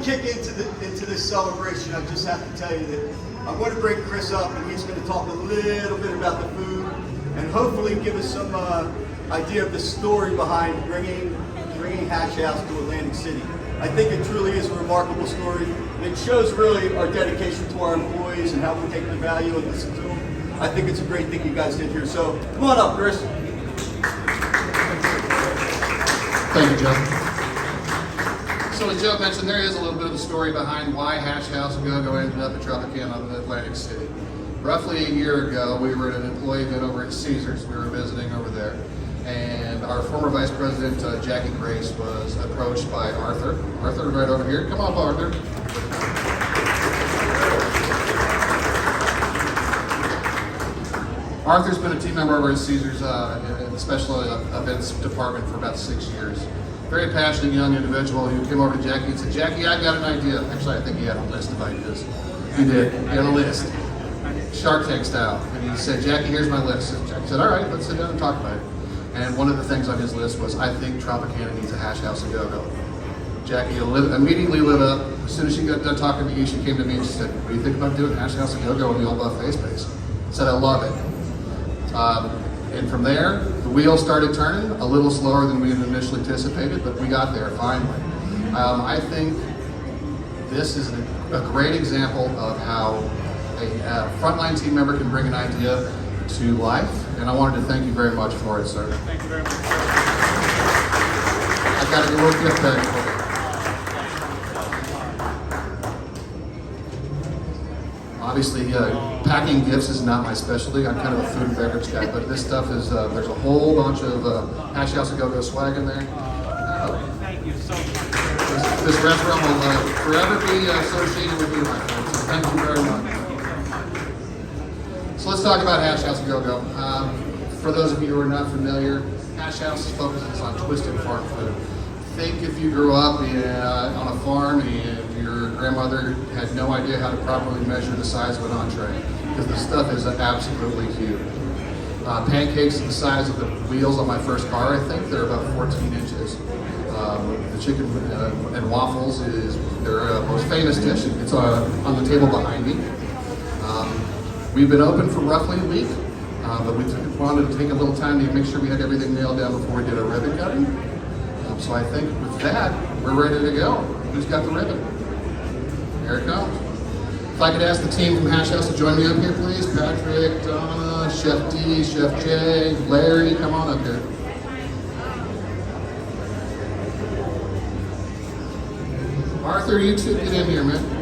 kick into this celebration, I just have to tell you that I'm going to bring Chris up, and he's going to talk a little bit about the food, and hopefully give us some idea of the story behind bringing Hash House to Atlantic City. I think it truly is a remarkable story, and it shows really our dedication to our employees and how we take the value and listen to them. I think it's a great thing you guys did here. So come on up, Chris. Thank you, Joe. So as Joe mentioned, there is a little bit of a story behind why Hash House and Go-Go ended up at Tropicana in Atlantic City. Roughly a year ago, we were at an employee event over at Caesars. We were visiting over there. And our former Vice President, Jackie Grace, was approached by Arthur. Arthur, right over here. Come on, Arthur. Arthur's been a team member over at Caesars in the special events department for about 6 years. Very passionate young individual who came over to Jackie and said, Jackie, I got an idea. Actually, I think he had a list of ideas. He did. He had a list. Shark Tank style. And he said, Jackie, here's my list. And Jackie said, all right, let's sit down and talk about it. And one of the things on his list was, I think Tropicana needs a Hash House and Go-Go. Jackie immediately lit up. As soon as she got done talking to you, she came to me and she said, what do you think about doing Hash House and Go-Go in the old buffet space? I said, I love it. And from there, the wheels started turning, a little slower than we had initially anticipated, but we got there finally. I think this is a great example of how a frontline team member can bring an idea to life, and I wanted to thank you very much for it, sir. Thank you very much. I got a little gift bag for you. Obviously, packing gifts is not my specialty. I'm kind of a food and beverage guy, but this stuff is, there's a whole bunch of Hash House and Go-Go swag in there. Thank you so much. This restaurant will forever be associated with you, my friend, so thank you very much. So let's talk about Hash House and Go-Go. For those of you who are not familiar, Hash House focuses on twisted farm food. Think if you grew up on a farm and your grandmother had no idea how to properly measure the size of an entree, because the stuff is absolutely huge. Pancakes the size of the wheels on my first car, I think. They're about 14 inches. The chicken and waffles is their most famous dish. It's on the table behind me. We've been open for roughly a week, but we wanted to take a little time to make sure we had everything nailed down before we did our ribbon cutting. So I think with that, we're ready to go. Who's got the ribbon? Here it comes. If I could ask the team from Hash House to join me up here, please. Patrick, Donna, Chef D, Chef J, Larry, come on up here. Arthur, you two get in here, man.